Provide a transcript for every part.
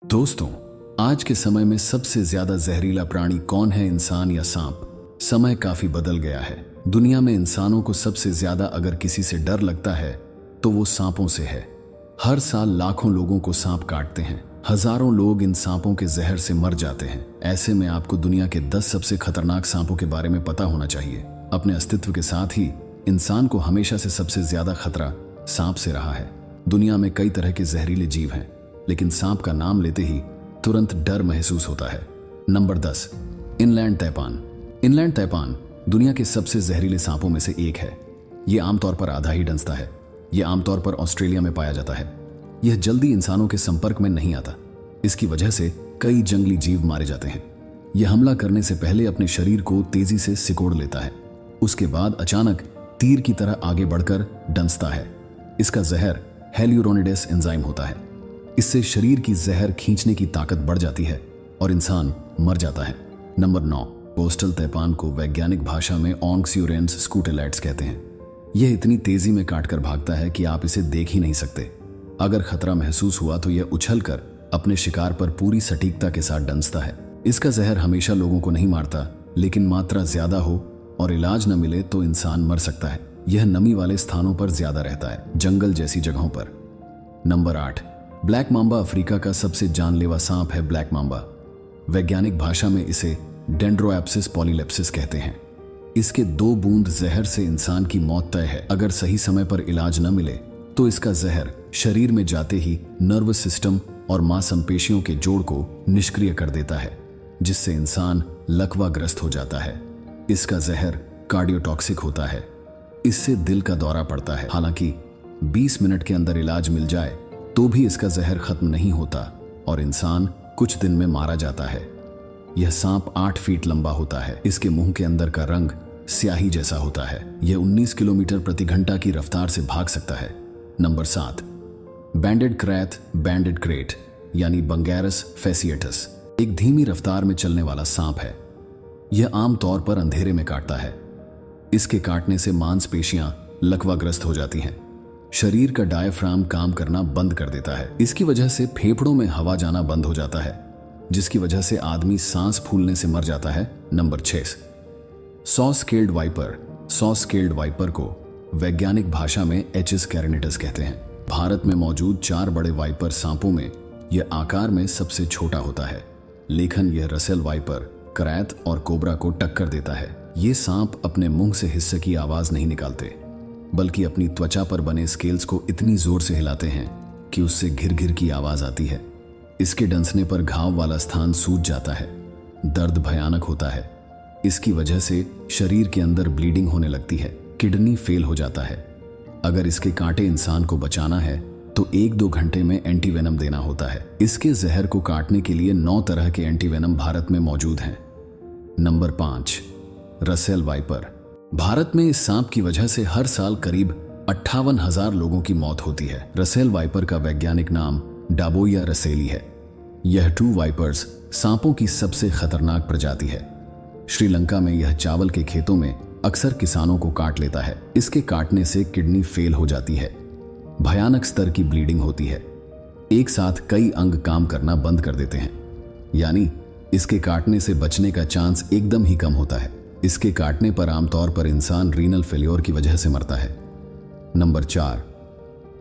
दोस्तों, आज के समय में सबसे ज्यादा जहरीला प्राणी कौन है, इंसान या सांप? समय काफी बदल गया है। दुनिया में इंसानों को सबसे ज्यादा अगर किसी से डर लगता है तो वो सांपों से है। हर साल लाखों लोगों को सांप काटते हैं। हजारों लोग इन सांपों के जहर से मर जाते हैं। ऐसे में आपको दुनिया के 10 सबसे खतरनाक सांपों के बारे में पता होना चाहिए। अपने अस्तित्व के साथ ही इंसान को हमेशा से सबसे ज्यादा खतरा सांप से रहा है। दुनिया में कई तरह के जहरीले जीव हैं, लेकिन सांप का नाम लेते ही तुरंत डर महसूस होता है। Number 10, inland taipan. Inland taipan दुनिया के सबसे जहरीले सांपों में से एक है। यह आमतौर पर आधा ही डंसता है। यह आमतौर पर ऑस्ट्रेलिया में पाया जाता है। यह जल्दी इंसानों के संपर्क में नहीं आता। इसकी वजह से कई जंगली जीव मारे जाते हैं। यह हमला करने से पहले अपने शरीर को तेजी से सिकोड़ लेता है। उसके बाद अचानक तीर की तरह आगे बढ़कर डंसता है। इसका जहर हेल्यूरोनिडेस एंजाइम होता है। इससे शरीर की जहर खींचने की ताकत बढ़ जाती है और इंसान मर जाता है। नंबर 9, कोस्टल तैपान को वैज्ञानिक भाषा में ऑन्क्स्यूरेंस स्कूटेलैट्स कहते हैं। यह इतनी तेजी में काटकर भागता है कि आप इसे देख ही नहीं सकते। अगर खतरा महसूस हुआ तो यह उछलकर अपने शिकार पर पूरी सटीकता के साथ डंसता है। इसका जहर हमेशा लोगों को नहीं मारता, लेकिन मात्रा ज्यादा हो और इलाज न मिले तो इंसान मर सकता है। यह नमी वाले स्थानों पर ज्यादा रहता है, जंगल जैसी जगहों पर। नंबर 8, ब्लैक मांबा अफ्रीका का सबसे जानलेवा सांप है। ब्लैक मांबा वैज्ञानिक भाषा में इसे डेंड्रोएप्सिस पॉलीलेप्सिस कहते हैं। इसके 2 बूंद जहर से इंसान की मौत तय है। अगर सही समय पर इलाज न मिले तो इसका जहर शरीर में जाते ही नर्वस सिस्टम और मांसपेशियों के जोड़ को निष्क्रिय कर देता है, जिससे इंसान लकवाग्रस्त हो जाता है। इसका जहर कार्डियोटॉक्सिक होता है। इससे दिल का दौरा पड़ता है। हालांकि 20 मिनट के अंदर इलाज मिल जाए तो भी इसका जहर खत्म नहीं होता और इंसान कुछ दिन में मारा जाता है। यह सांप 8 फीट लंबा होता है। इसके मुंह के अंदर का रंग स्याही जैसा होता है। यह 19 किलोमीटर प्रति घंटा की रफ्तार से भाग सकता है। नंबर 7, बैंडेड क्रैथ बैंडेड क्रेट यानी बंगैरस फेसिएटस एक धीमी रफ्तार में चलने वाला सांप है। यह आमतौर पर अंधेरे में काटता है। इसके काटने से मांसपेशियां लकवाग्रस्त हो जाती हैं। शरीर का डायफ्राम काम करना बंद कर देता है। इसकी वजह से फेफड़ों में हवा जाना बंद हो जाता है, जिसकी वजह से आदमी सांस फूलने से मर जाता है। Number 6, saw scaled viper. Saw scaled viper को वैज्ञानिक भाषा में एचिस कैरिनेटस कहते हैं। भारत में मौजूद 4 बड़े वाइपर सांपों में यह आकार में सबसे छोटा होता है, लेकिन यह रसेल वाइपर, करैत और कोबरा को टक्कर देता है। ये सांप अपने मुंह से हिस्से की आवाज नहीं निकालते, बल्कि अपनी त्वचा पर बने स्केल्स को इतनी जोर से हिलाते हैं कि उससे घिर घिर की आवाज आती है। इसके डंसने पर घाव वाला स्थान सूज जाता है। दर्द भयानक होता है। इसकी वजह से शरीर के अंदर ब्लीडिंग होने लगती है। किडनी फेल हो जाता है। अगर इसके कांटे इंसान को बचाना है तो 1-2 घंटे में एंटीवेनम देना होता है। इसके जहर को काटने के लिए 9 तरह के एंटीवेनम भारत में मौजूद हैं। Number 5, Russell viper. भारत में इस सांप की वजह से हर साल करीब 58,000 लोगों की मौत होती है। रसेल वाइपर का वैज्ञानिक नाम डाबोइया रसेली है। यह 2 वाइपर्स सांपों की सबसे खतरनाक प्रजाति है। श्रीलंका में यह चावल के खेतों में अक्सर किसानों को काट लेता है। इसके काटने से किडनी फेल हो जाती है। भयानक स्तर की ब्लीडिंग होती है। एक साथ कई अंग काम करना बंद कर देते हैं, यानी इसके काटने से बचने का चांस एकदम ही कम होता है। इसके काटने पर आमतौर पर इंसान रीनल फेल्योर की वजह से मरता है। Number 4,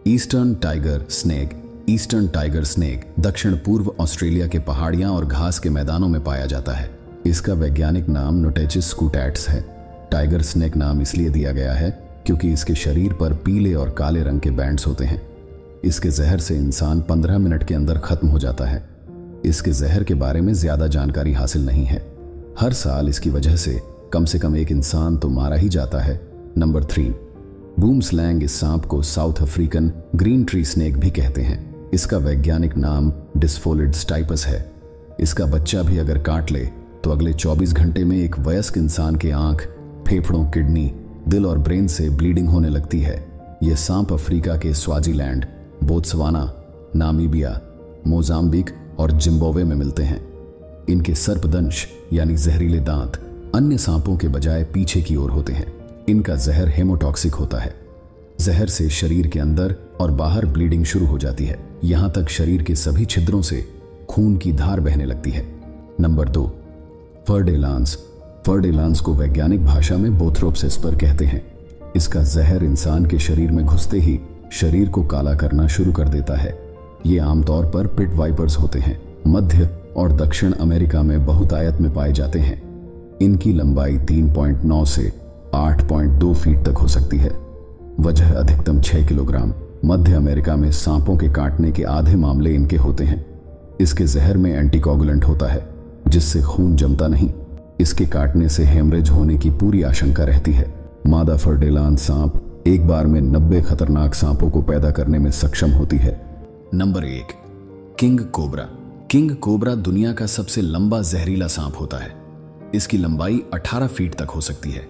eastern tiger snake. Eastern tiger snake दक्षिण पूर्व ऑस्ट्रेलिया के पहाड़ियां और घास के मैदानों में पाया जाता है। इसका वैज्ञानिक नाम नोटेचिस स्कूटैट्स है। टाइगर स्नेक नाम इसलिए दिया गया है क्योंकि इसके शरीर पर पीले और काले रंग के बैंड्स होते हैं। इसके जहर से इंसान 15 मिनट के अंदर खत्म हो जाता है। इसके जहर के बारे में ज्यादा जानकारी हासिल नहीं है। हर साल इसकी वजह से कम एक इंसान तो मारा ही जाता है। Number 3, boom slang. इस सांप को south African green tree snake भी कहते हैं। इसका वैज्ञानिक नाम डिस्फोलिड स्टाइपस है। इसका बच्चा भी अगर काट ले तो अगले 24 घंटे में एक वयस्क इंसान के आंख, फेफड़ों, किडनी, दिल और ब्रेन से ब्लीडिंग होने लगती है। यह सांप अफ्रीका के स्वाजीलैंड, बोत्सवाना, नामीबिया, मोजाम्बिक और जिम्बाब्वे में मिलते हैं। इनके सर्पदंश यानी जहरीले दांत अन्य सांपों के बजाय पीछे की ओर होते हैं। इनका जहर हेमोटॉक्सिक होता है। जहर से शरीर के अंदर और बाहर ब्लीडिंग शुरू हो जाती है। यहां तक शरीर के सभी छिद्रों से खून की धार बहने लगती है। नंबर 2, फर डे लांस। फर डे लांस को वैज्ञानिक भाषा में बोथरोप्सिस्पर कहते हैं। इसका जहर इंसान के शरीर में घुसते ही शरीर को काला करना शुरू कर देता है। ये आमतौर पर पिट वाइपर्स होते हैं। मध्य और दक्षिण अमेरिका में बहुतायत में पाए जाते हैं। इनकी लंबाई 3.9 से 8.2 फीट तक हो सकती है। वजह अधिकतम 6 किलोग्राम। मध्य अमेरिका में सांपों के काटने के आधे मामले इनके होते हैं। इसके जहर में एंटीकोगुलेंट होता है, जिससे खून जमता नहीं। इसके काटने से हेमरेज होने की पूरी आशंका रहती है। मादा फर डे लांस सांप एक बार में 90 खतरनाक सांपों को पैदा करने में सक्षम होती है। Number 1, king cobra. King cobra दुनिया का सबसे लंबा जहरीला सांप होता है। इसकी लंबाई 18 फीट तक हो सकती है।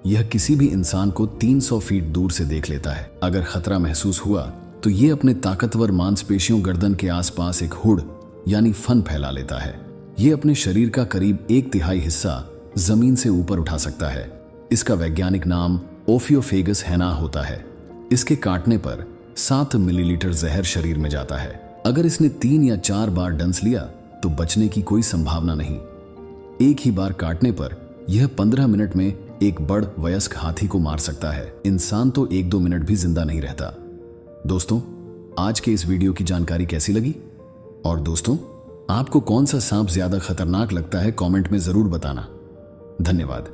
यह किसी भी इंसान को 300 फीट दूर से देख लेता है। अगर खतरा महसूस हुआ तो यह अपने ताकतवर मांसपेशियों गर्दन के आसपास एक हुड यानी फन फैला लेता है। यह अपने शरीर का करीब 1/3 हिस्सा जमीन से ऊपर उठा सकता है। इसका वैज्ञानिक नाम ओफियोफेगस हैना होता है। इसके काटने पर 7 मिलीलीटर जहर शरीर में जाता है। अगर इसने 3 या 4 बार डंस लिया तो बचने की कोई संभावना नहीं। एक ही बार काटने पर यह 15 मिनट में एक बड़ वयस्क हाथी को मार सकता है। इंसान तो 1-2 मिनट भी जिंदा नहीं रहता। दोस्तों, आज के इस वीडियो की जानकारी कैसी लगी? और दोस्तों, आपको कौन सा सांप ज्यादा खतरनाक लगता है कमेंट में जरूर बताना। धन्यवाद।